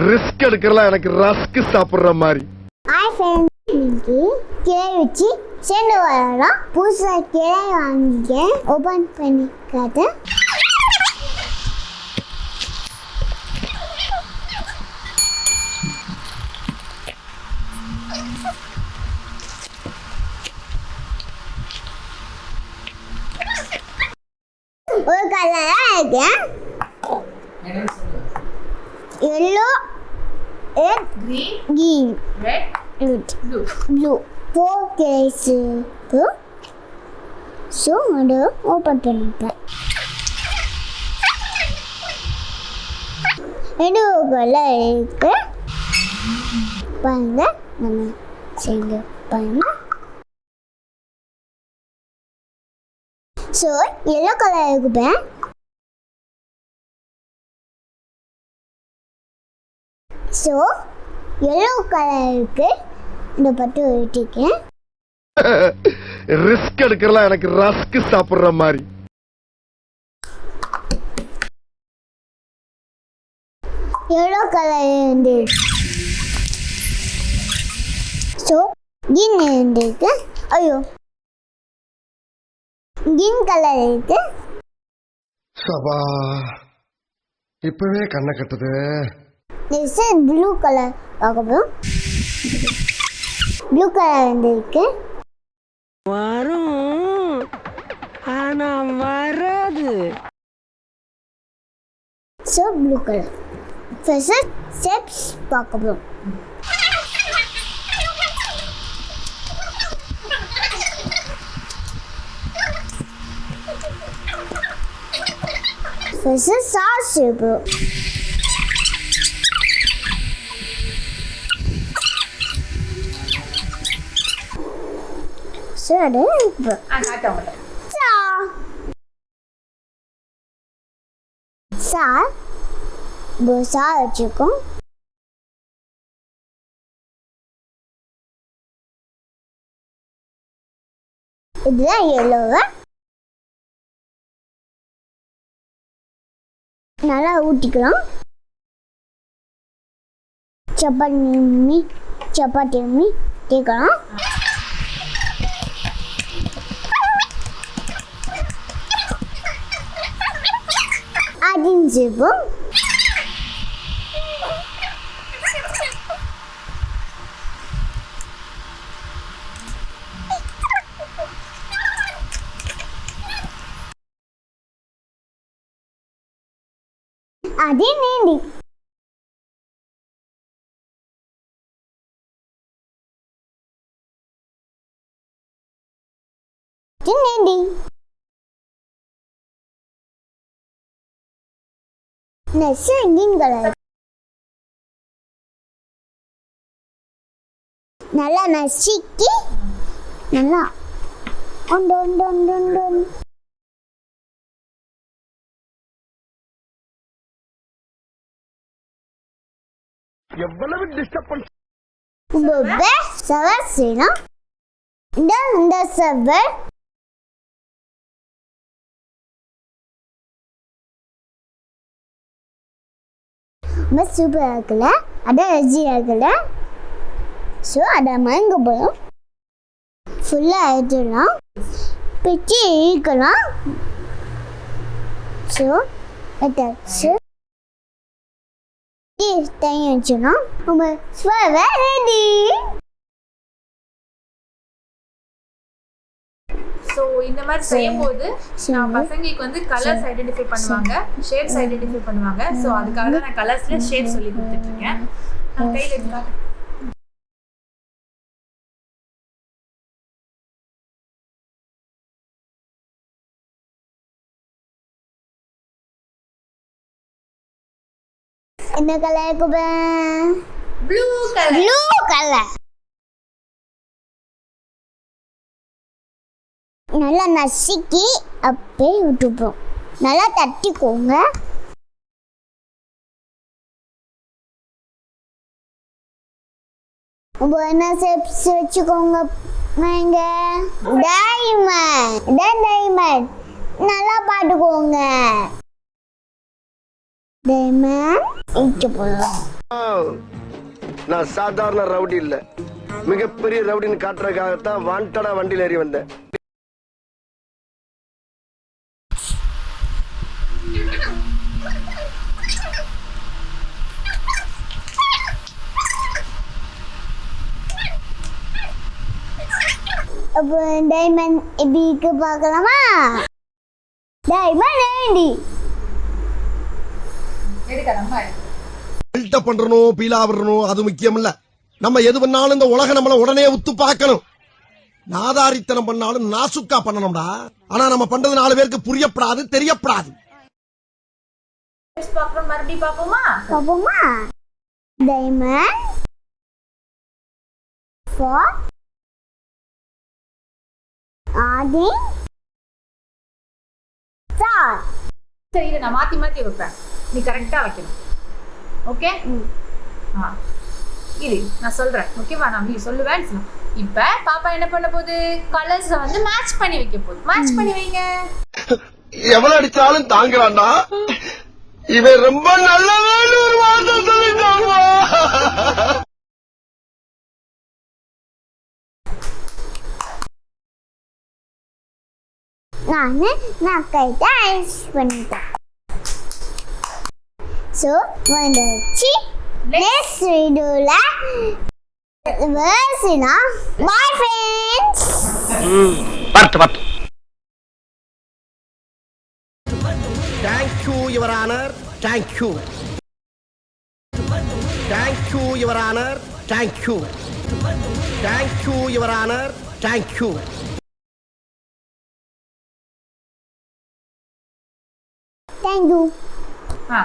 Risk எடுக்கிறலாம் எனக்கு rusk சாப்பிடுற மாதிரி. இன்னைக்கு கிளை வச்சு சேர்ந்து வரலாம். புதுசாக கிளை வாங்கிக்க ஓப்பன் பண்ணி காட்டு. ஒரு கலரா இருக்கு. Yellow, red, green, red, blue. 4 case இருக்கு. ஸோ அதை ஓப்பன் பண்ணிப்பேன். ரெண்டு கலர் இருக்கு. பாருங்க, நம்ம சேர்ந்து பாருங்க. ஸோ எல்லோ கலர் இருக்குப்பேன். ஸோ எல்லோ கலருக்கு இந்த பட்டு வெட்டிக்கேன். ரிஸ்க் எடுக்கிறலாம் எனக்கு ரஸ்க் சாப்பிடுற மாதிரி. எல்லோ கலர் இருந்து ஸோ கிரீன் இருந்துருக்கு. ஐயோ, கிரீன் கலர் இருக்கு. சபா, இப்பவே கண்ணை கட்டுது. ப்ளூ கலர் பார்க்கணும். ப்ளூ கலர் வந்துருக்கு. வரும் ஆனா வராது. So blue colour first steps பார்க்கணும். ஃபர்ஸ்ட் சாஸ் இருக்கும். சரி, சார் தோசா வச்சுக்கோம். இதுதான் எல்லோவை நல்லா ஊற்றிக்கலாம். சப்பாத்தி தேக்கலாம். அடிஞ்சுப்போம். அதே நீண்டி நீண்டி நெக்ஸ்ட் கிரீன் கலர் நல்லா நசுக்கி நல்லா ஒன்று ஒன்று ஒன்று ஒன்று எவ்வளவு டிஸ்டர்பன்ஸ். சவர் செய்யலாம். இந்த சவர் ரொம்ப சூப்பராக இருக்குல்ல, அதான் ருசியாக இருக்குல்ல. ஸோ அதை மயங்க போதும் ஃபுல்லாக எடுத்துடலாம். பிச்சு இழுக்கலாம். ஸோ எடுத்தாச்சு. தண்ணி வச்சிடலாம். நம்ம ஸ்வவை ரெடி. ஸோ இந்த மாதிரி செய்யும்போது பசங்களுக்கு வந்து கலர்ஸ் ஐடென்டிஃபை பண்ணுவாங்க, ஷேப்ஸ் ஐடென்டிஃபை பண்ணுவாங்க. ஸோ அதுக்காக தான் நான் கலர்ஸ்ல ஷேப் சொல்லி கொடுத்துட்டு இருக்கேன். நான் கையில் எடுத்து என்ன கலருக்கு ப்ளூ கலர். ப்ளூ கலர் நல்லா நசுக்கி அப்படியே விட்டுப்போம். நல்லா தட்டிக்கோங்க. என்ன ஷேப்ஸ் வச்சுக்கோங்க. டைமண்ட் நல்லா பாட்டுக்கோங்க. டைமண்ட் இட்டு போலாம். நான் சாதாரண ரவுடி இல்ல, மிகப்பெரிய ரவுடின்னு காட்டுறதுக்காகத்தான் வாண்டடா வண்டியில ஏறி வந்தேன். அப்போ டைமண்ட் எப்படிக்கு பார்க்கலாமா? Diamond ready. எடுக்கலாமா? பில்டப் பண்றணும், பீலா வரணும், அது முக்கியம் இல்ல. நம்ம எது பண்ணாலும் இந்த உலக நம்மள உடனே உத்து பார்க்கணும். நாதாரித்தனம் பண்ணாலும் நாசுக்கா பண்ணணும்டா. ஆனா நம்ம பண்றது 4 பேருக்கு புரியப்படாது, தெரியப்படாது. பார்க்கணும், மறுபடியும் பார்ப்போமா? பார்ப்போமா? Diamond 4 adding star. சரி, இதை நான் மாத்தி மாத்தி வைப்பேன், நீ கரெக்டா வைக்கணும். ஓகே? இரு, நான் சொல்றேன். ஓகேவா? நான் நீ சொல்லுவேன். இப்ப பாப்பா என்ன பண்ண போகுது? கலர்ஸ் வந்து மேட்ச் பண்ணி வைக்க போகுது. மேட்ச் பண்ணி வைங்க. எவ்வளவு அடிச்சாலும் தாங்கலாம்டா. இவன் ரொம்ப நல்லவன் ஒரு வார்த்தை சொல்லிட்டாங்க. நான் கைட்ட ஐஸ் பண்ணிட்டேன். ஸோ வந்துச்சு. நெக்ஸ்ட் வீடியோல வேர்ஸ்னா பை ஃப்ரெண்ட்ஸ். பார்த்து thank you your honour. Thank you your honour. Thank you your honour. Thank you. Thank you. Ah